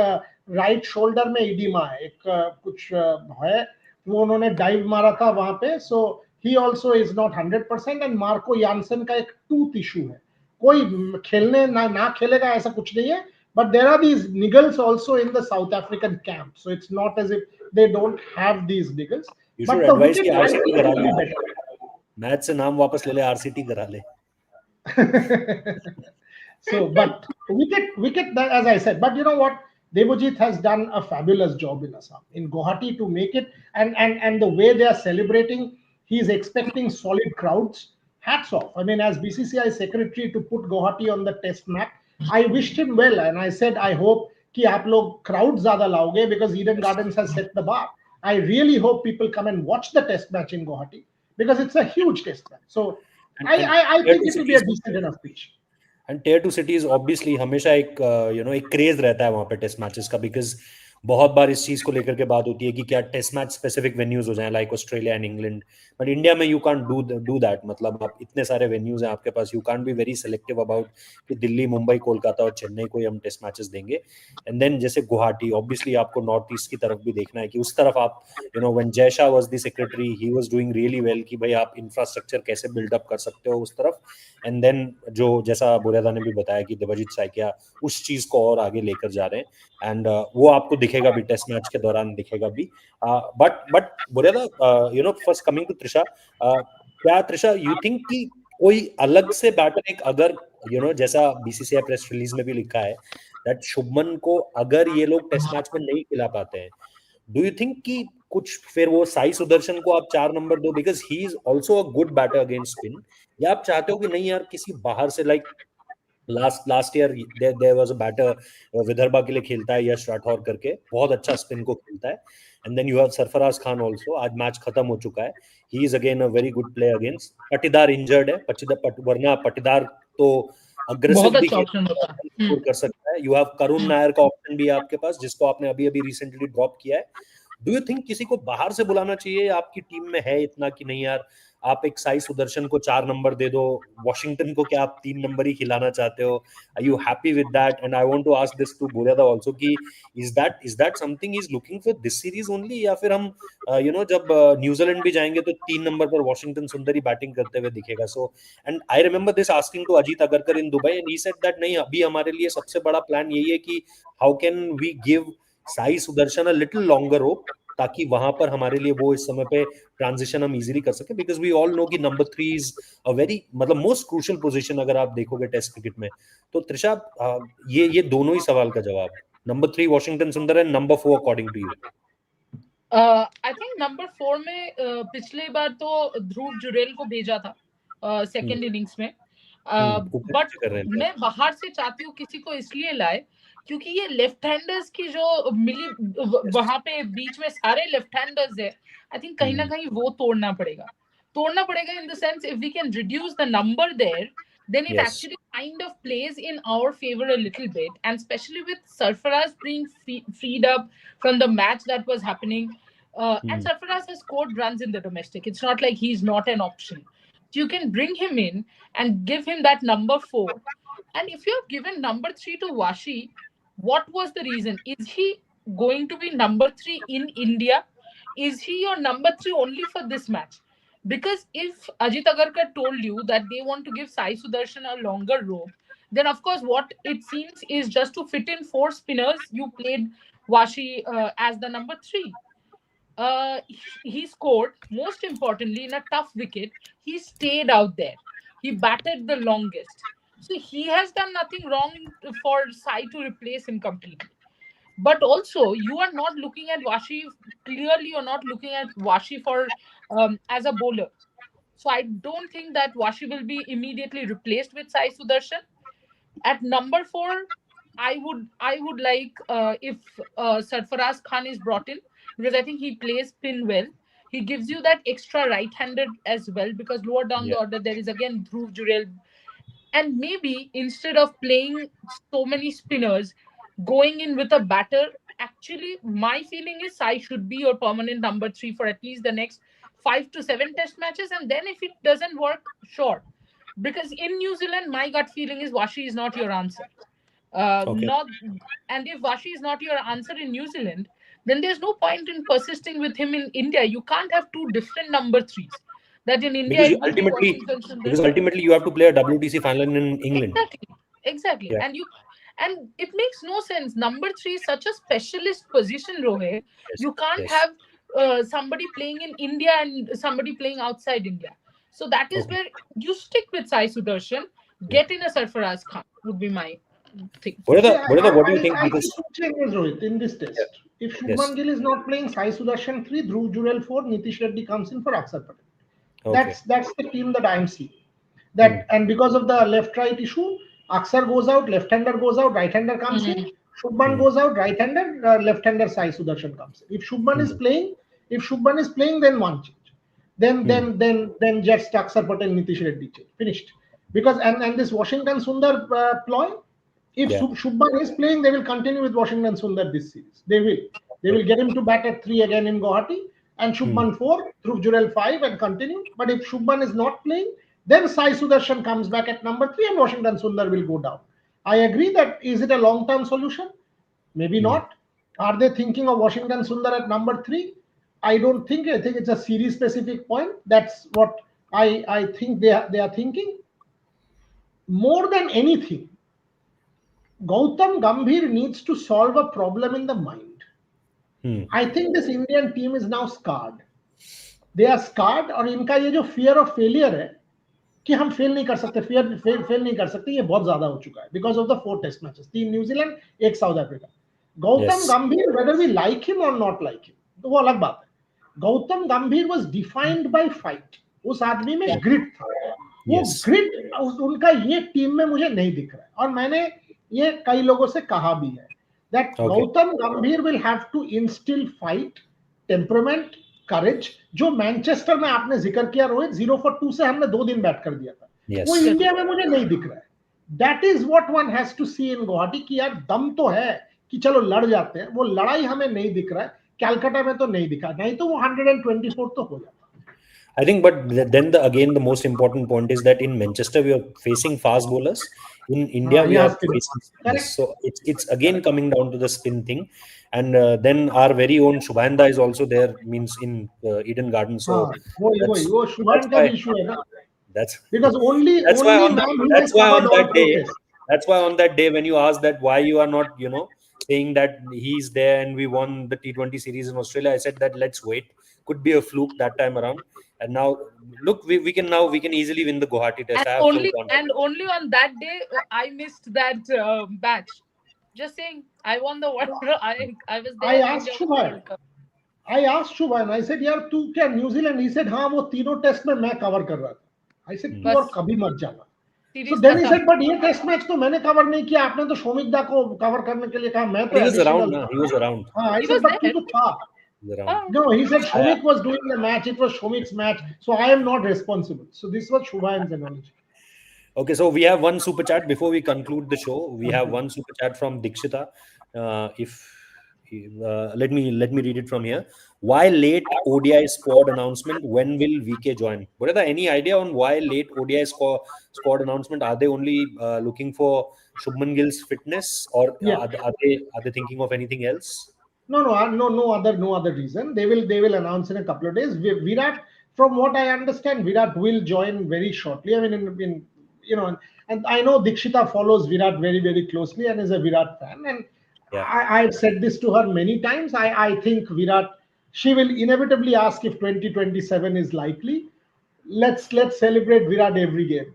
Speaker 2: right shoulder में इडीमा है, एक कुछ है, वो उन्होंने डाइव मारा था वहां पे। So he also is not 100%। And Marco Jansen का एक टूथ इशू है, कोई खेलने ना खेलेगा ऐसा कुछ नहीं है, but there are these niggles also in the South African camp, so it's not as if they don't have these niggles,
Speaker 1: you should
Speaker 2: but the
Speaker 1: advice कि
Speaker 2: विकेट आई
Speaker 1: आरसीटी
Speaker 2: थिंक
Speaker 1: करा
Speaker 2: विल
Speaker 1: ले
Speaker 2: बी
Speaker 1: यार,
Speaker 2: better.
Speaker 1: Match से नाम वापस ले ले, आरसीटी करा ले।
Speaker 2: So, but wicket, as I said, but you know what? Devojit has done a fabulous job in Assam, in Guwahati, to make it, and the way they are celebrating, he is expecting solid crowds. Hats off. I mean, as BCCI secretary, to put Guwahati on the test map, I wished him well, and I said, I hope कि आप लोग crowd ज़्यादा लाओगे, because Eden Gardens has set the bar. I really hope people come and watch the test match in Guwahati, because it's a huge test match. So I
Speaker 1: tier
Speaker 2: think
Speaker 1: two
Speaker 2: it will be a
Speaker 1: cities
Speaker 2: decent enough pitch.
Speaker 1: And tier two cities obviously हमेशा एक एक craze रहता है वहां पे test matches का, because बहुत बार इस चीज को लेकर के बात होती है कि क्या टेस्ट मैच स्पेसिफिक वेन्यूज हो जाए like Australia and England, but India में यू कांट डू दैट। मतलब आप इतने सारे वेन्यूज हैं आपके पास, you can't be very selective about कि दिल्ली, मुंबई, कोलकाता और चेन्नई को ही हम टेस्ट मैचेस देंगे। एंड देन जैसे गुवाहाटी, ऑब्वियसली आपको नॉर्थ ईस्ट की तरफ भी देखना है कि उस तरफ आप when Jay Shah was the secretary, he was doing really well कि भाई आप इंफ्रास्ट्रक्चर कैसे बिल्डअप कर सकते हो उस तरफ। एंड देन जो जैसा बुरेदा ने भी बताया कि देवजीत साइकिया उस चीज को और आगे लेकर जा रहे हैं, एंड वो आपको दिखेगा भी, टेस्ट मैच के दौरान दिखेगा भी। But बुरेदा, first coming to Trisha, क्या त्रिशा यू थिंक कि कोई अलग से बैटर, एक अगर जैसा बीसीसीआई प्रेस रिलीज में भी लिखा है दैट शुभमन को अगर ये लोग टेस्ट मैच में नहीं खिला पाते हैं, डू यू थिंक कि कुछ फिर वो साई सुदर्शन को आप 4 नंबर दो, because he is also a good batter against spin, या आप चाहते हो कि नहीं यार किसी बाहर से, like last year there was a batter Vidarbha के लिए खेलता है यश राठौर करके, बहुत अच्छा स्पिन को खेलता है। And then you have Sarfaraz Khan also, आज मैच खत्म हो चुका है, he is again a very good play against Patidar, injured है वरना पटीदार तो अग्रेसिव
Speaker 3: बहुत
Speaker 1: भी
Speaker 3: अच्छा
Speaker 1: खेल
Speaker 3: ऑप्शन होता है।
Speaker 1: स्कोर कर सकता है। यू हैव करुण नायर का ऑप्शन भी है आपके पास, जिसको आपने अभी अभी रिसेंटली ड्रॉप किया है। डू यू थिंक किसी को बाहर से बुलाना चाहिए, आपकी टीम में है इतना कि नहीं यार आप एक साई सुदर्शन को 4 नंबर दे दो, वॉशिंगटन को क्या आप 3 नंबर ही खिलाना चाहते हो? Are you happy with that? And I want to ask this to बुरेदा also कि is that something is looking for this series only, या फिर हम जब न्यूजीलैंड भी जाएंगे तो 3 नंबर पर वॉशिंगटन सुंदर ही बैटिंग करते हुए दिखेगा? So and I remember this asking to Ajit Agarkar in Dubai, and he said that नहीं, अभी हमारे लिए सबसे बड़ा प्लान यही है कि how can we give Sai Sudharsan a little longer rope, ताकि वहां पर हमारे लिए वो इस समय पे ट्रांजिशन हम इजीली कर सके, बिकॉज वी ऑल नो कि नंबर 3 इज अ वेरी, मतलब मोस्ट क्रूशियल पोजीशन अगर आप देखोगे टेस्ट क्रिकेट में। तो त्रिशा, ये दोनों ही सवाल का जवाब, number 3 Washington Sundar and number 4 according to you.
Speaker 3: I think number 4 में पिछले बार तो ध्रुव जुरेल को भेजा था सेकेंड इनिंग्स में।
Speaker 1: ऊपर
Speaker 3: बट
Speaker 1: नीचे कर रहे हैं।
Speaker 3: मैं बाहर से चाहती हूँ किसी को इसलिए लाए क्योंकि ये लेफ्ट हैंडर्स की जो मिली वहां पे बीच में सारे लेफ्ट हैंडर्स है, आई थिंक कहीं ना कहीं वो तोड़ना पड़ेगा in the sense if we can reduce the number there then it
Speaker 1: Yes.
Speaker 3: actually kind of plays in our favor a little bit, and especially with Sarfaraz being freed up from the match that was happening. And Sarfaraz has scored runs in the domestic. It's not like he's not an option. So you can bring him in and give him that number 4. And if you've given number 3 to Washi, what was the reason? Is he going to be number 3 in India? Is he your number 3 only for this match? Because if Ajit Agarkar told you that they want to give Sai Sudarshan a longer rope, then of course what it seems is just to fit in 4 spinners, you played Washi as the number 3. He scored, most importantly, in a tough wicket. He stayed out there. He batted the longest. So he has done nothing wrong for Sai to replace him completely. But also, you are not looking at Washi, clearly, you're not looking at Washi for as a bowler. So I don't think that Washi will be immediately replaced with Sai Sudarshan. At number 4, I would like if Sarfaraz Khan is brought in, because I think he plays spin well. He gives you that extra right-handed as well, because lower down
Speaker 1: Yeah.
Speaker 3: the order there is again Dhruv Jurel, and maybe instead of playing so many spinners, going in with a batter. Actually, my feeling is Sai should be your permanent number 3 for at least the next 5 to 7 test matches, and then if it doesn't work, sure. Because in New Zealand, my gut feeling is Washi is not your answer.
Speaker 1: Okay.
Speaker 3: Not, and if Washi is not your answer in New Zealand, then there's no point in persisting with him in India. You can't have two different number 3s. That in India
Speaker 1: Because
Speaker 3: it will be Washington Sundar.
Speaker 1: ultimately you have to play a WTC final in England.
Speaker 3: Exactly.
Speaker 1: Yeah.
Speaker 3: And it makes no sense. Number 3 is such a specialist position, Rohit.
Speaker 1: Yes.
Speaker 3: You can't
Speaker 1: Yes.
Speaker 3: have somebody playing in India and somebody playing outside India. So that is
Speaker 1: Okay.
Speaker 3: where you stick with Sai Sudarshan.
Speaker 1: Yeah.
Speaker 3: Get in a Sarfaraz Khan would be my thing.
Speaker 1: What
Speaker 2: See,
Speaker 1: do you think?
Speaker 2: I see
Speaker 1: Because
Speaker 2: two changes, Rohit, in this
Speaker 1: yeah.
Speaker 2: test. If
Speaker 1: Yes.
Speaker 2: Shubman Gill is not playing, Sai Sudarshan 3, Dhruv Jurel 4, Nitish Reddy comes in for Akshar Patel.
Speaker 1: Okay.
Speaker 2: That's the team that I am seeing.
Speaker 1: Hmm.
Speaker 2: And because of the left-right issue, Akshar goes out, left-hander goes out, right-hander comes in. Shubman goes out, right-hander, left-hander Sai Sudarshan comes in. If Shubman is playing, then one change. Then just Akshar Patel, Nitish Reddy change. Finished. Because and this Washington Sundar ploy, if
Speaker 1: Yeah.
Speaker 2: Shubman is playing, they will continue with Washington Sundar this series. They will. They will get him to bat at 3 again in Guwahati, and Shubman 4, Dhruv Jurel 5, and continue. But if Shubman is not playing, then Sai Sudarshan comes back at number 3, and Washington Sundar will go down. I agree that is it a long-term solution? Maybe not. Are they thinking of Washington Sundar at number 3? I don't think. I think it's a series-specific point. That's what I think they are thinking. More than anything, Gautam Gambhir needs to solve a problem in the mind. I think this Indian team is now scarred. They are scarred, और इनका ये जो fear of failure है कि हम fail नहीं कर सकते, फेल नहीं कर सकते, ये बहुत ज्यादा हो चुका है because of the 4 test matches, 3 New Zealand, 1 south Africa. Gautam गंभीर, whether we like him or not like him, तो वो अलग बात है. गौतम गंभीर was defined by fight. उस आदमी में ग्रिट था. वो ग्रिट उनका ये टीम में मुझे नहीं दिख रहा है, और मैंने ये कई लोगों से कहा भी है that Gautam Gambhir will have to instill fight, temperament, courage. जो मैनचेस्टर में आपने जिक्र किया रोहित, 0 for 2 से हमने 2 दिन बैट कर दिया था, वो इंडिया में मुझे नहीं दिख रहा है. That is what one has to see in Guwahati कि यार दम तो है कि चलो लड़ जाते हैं, वो लड़ाई हमें नहीं दिख रहा है. कैलकाटा में तो नहीं दिखा, नहीं तो वो 124 तो हो जाता.
Speaker 1: I think, but then again, the most important point is that in Manchester we are facing fast bowlers. In India, we are facing spinners. So it's again coming down to the spin thing. And then our very own Shubhanda is also there, means in Eden Garden. So
Speaker 2: वो शुभान का issue है ना.
Speaker 1: That's
Speaker 2: because only
Speaker 1: that's why on that day when you asked that why you are not, saying that he's there and we won the T20 series in Australia, I said that let's wait. Could be a fluke that time around. And now, look, we can easily win the Guwahati test.
Speaker 3: And only on that day, I missed that batch. Just saying, I won the World Cup. I was there.
Speaker 2: I asked Shubhan. I said, यार तू क्या New Zealand? He said, हाँ वो तीनों test में मैं cover कर रहा था. I said, तू और कभी मत जाना. So
Speaker 3: सीरीज
Speaker 2: then he
Speaker 3: खत्म.
Speaker 2: said, but ये टेस्ट मैच तो मैंने कवर नहीं किया, आपने तो शोमिक दा को कवर करने के लिए कहा, मैं
Speaker 1: But
Speaker 2: तो
Speaker 1: he was around,
Speaker 2: additional
Speaker 1: na?
Speaker 2: था.
Speaker 1: He was around.
Speaker 2: हाँ, I
Speaker 3: He
Speaker 2: said,
Speaker 3: was
Speaker 2: but तू
Speaker 3: there.
Speaker 2: तो था.
Speaker 1: He was around.
Speaker 3: हाँ.
Speaker 2: No, he said
Speaker 1: I,
Speaker 2: Shomik was doing the match. It was Shomik's match, so I am not responsible. So this was Shubham's analogy.
Speaker 1: Okay, so we have one super chat before we conclude the show. We have one super chat from Dikshita. If let me read it from here. Why late ODI squad announcement? When will VK join? What are the any idea on why late ODI squad announcement? Are they only looking for Shubman Gill's fitness, or
Speaker 2: Yeah.
Speaker 1: are they thinking of anything else?
Speaker 2: No, no, no other reason. They will announce in a couple of days. Virat, from what I understand, Virat will join very shortly. I mean, in and I know Dikshita follows Virat very very closely and is a Virat fan. And
Speaker 1: Yeah,
Speaker 2: I've said this to her many times. I think Virat, she will inevitably ask if 2027 is likely. Let's celebrate Virat every game.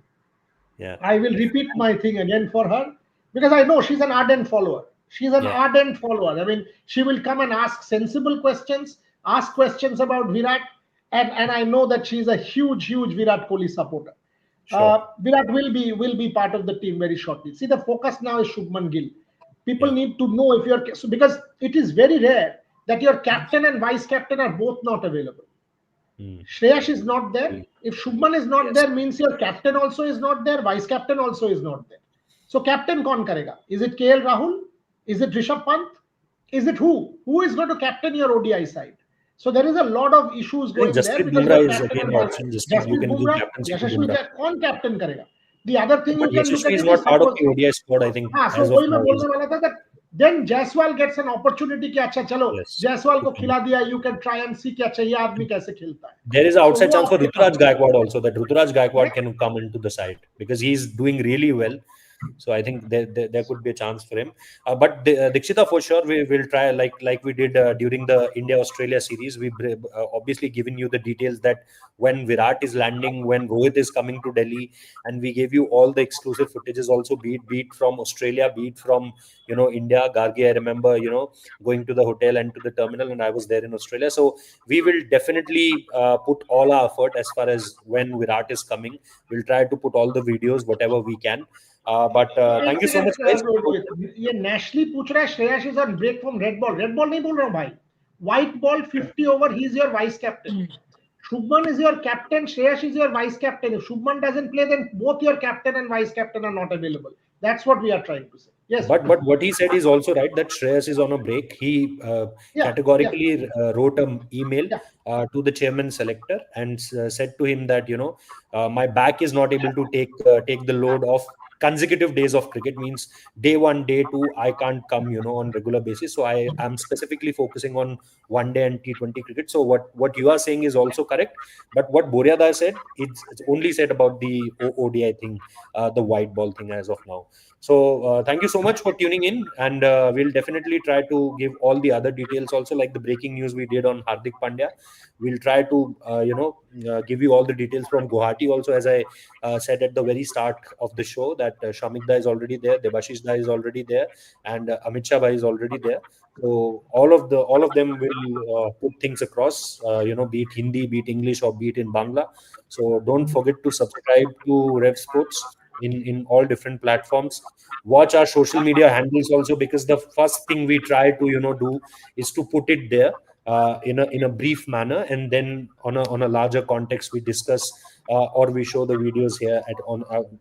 Speaker 1: yeah,
Speaker 2: I will repeat my thing again for her because I know she's an ardent follower. She's an
Speaker 1: yeah.
Speaker 2: ardent follower. I mean, she will come and ask sensible questions, ask questions about Virat, and I know that she's a huge Virat Kohli supporter.
Speaker 1: Sure.
Speaker 2: Virat will be part of the team very shortly. See, the focus now is Shubman Gill. People
Speaker 1: Yeah.
Speaker 2: need to know if you're so, because it is very rare that your captain and vice captain are both not available.
Speaker 1: Hmm.
Speaker 2: Shreyash is not there. If Shubman is not
Speaker 1: Yes.
Speaker 2: there, means your captain also is not there, vice captain also is not there. So captain kaun karega? Is it KL Rahul? Is it Rishabh Pant? Is it who? Who is going to captain your ODI side? So there is a lot of issues
Speaker 1: I think
Speaker 2: going there
Speaker 1: Jasprit
Speaker 2: because your
Speaker 1: Bumrah is
Speaker 2: captain
Speaker 1: again
Speaker 2: and
Speaker 1: an
Speaker 2: vice.
Speaker 1: option. Jasprit, you
Speaker 2: Jasprit
Speaker 1: can give
Speaker 2: Bumrah,
Speaker 1: captaincy to
Speaker 2: Yashasvi
Speaker 1: Bumrah.
Speaker 2: kaun captain karega? The other thing
Speaker 1: But
Speaker 2: you can look
Speaker 1: Yashasvi
Speaker 2: at
Speaker 1: is
Speaker 2: it is
Speaker 1: not part of
Speaker 2: suppose.
Speaker 1: the ODI squad, I think,
Speaker 2: हाँ, so
Speaker 1: as of
Speaker 2: वही मैं
Speaker 1: now.
Speaker 2: बोलने वाला था that then Jaiswal gets an opportunity कि अच्छा चलो
Speaker 1: Yes.
Speaker 2: Jaiswal को खिला दिया, you can try and see कि अच्छा ये आदमी कैसे खेलता है.
Speaker 1: There is an
Speaker 2: So
Speaker 1: outside
Speaker 2: वो
Speaker 1: chance for
Speaker 2: आपके पास
Speaker 1: Ruturaj Gaikwad also, that Ruturaj Gaikwad
Speaker 2: correct.
Speaker 1: can come into the side because he's doing really well. So I think there could be a chance for him. But Dikshita, for sure, we will try like we did during the India Australia series. We obviously given you the details that when Virat is landing, when Rohit is coming to Delhi, and we gave you all the exclusive footages also, be it from Australia, be it from India. Gargi, I remember going to the hotel and to the terminal, and I was there in Australia. So we will definitely put all our effort as far as when Virat is coming. We'll try to put all the videos, whatever we can. But
Speaker 2: एक
Speaker 1: thank you so much,
Speaker 2: second
Speaker 1: guys.
Speaker 2: Rohit, ये नेशली पूछ रहा है Shreyas is on break from red ball नहीं बोल रहा हूँ भाई, white ball 50 over, he is your vice captain. Shubman is your captain, Shreyash is your vice captain. If Shubman doesn't play, then both your captain and vice captain are not available. That's what we are trying to say. Yes,
Speaker 1: But what he said is also right, that Shreyas is on a break. He
Speaker 2: yeah, yeah,
Speaker 1: categorically wrote an email
Speaker 2: yeah.
Speaker 1: to the chairman selector and said to him that my back is not able to take the load of consecutive days of cricket. Means day one, day two, I can't come on regular basis. So I am specifically focusing on one day and T20 cricket. So what you are saying is also correct. But what Boryada said, it's only said about the ODI thing, the white ball thing as of now. So thank you so much for tuning in, and we'll definitely try to give all the other details also, like the breaking news we did on Hardik Pandya. We'll try to give you all the details from Guwahati also, as I said at the very start of the show, that Shamik Da is already there, Debashish Da is already there, and Amit Shah Bhai is already there. So all of them will put things across, be it Hindi, be it English, or be it in Bangla. So don't forget to subscribe to Rev Sports in all different platforms. Watch our social media handles also, because the first thing we try to do is to put it there in a brief manner, and then on a larger context we discuss, or we show the videos here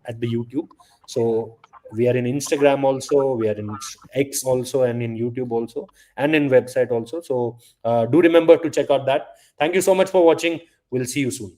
Speaker 1: at the YouTube. So we are in Instagram also, we are in X also, and in YouTube also, and in website also. So do remember to check out that. Thank you so much for watching. We'll see you soon.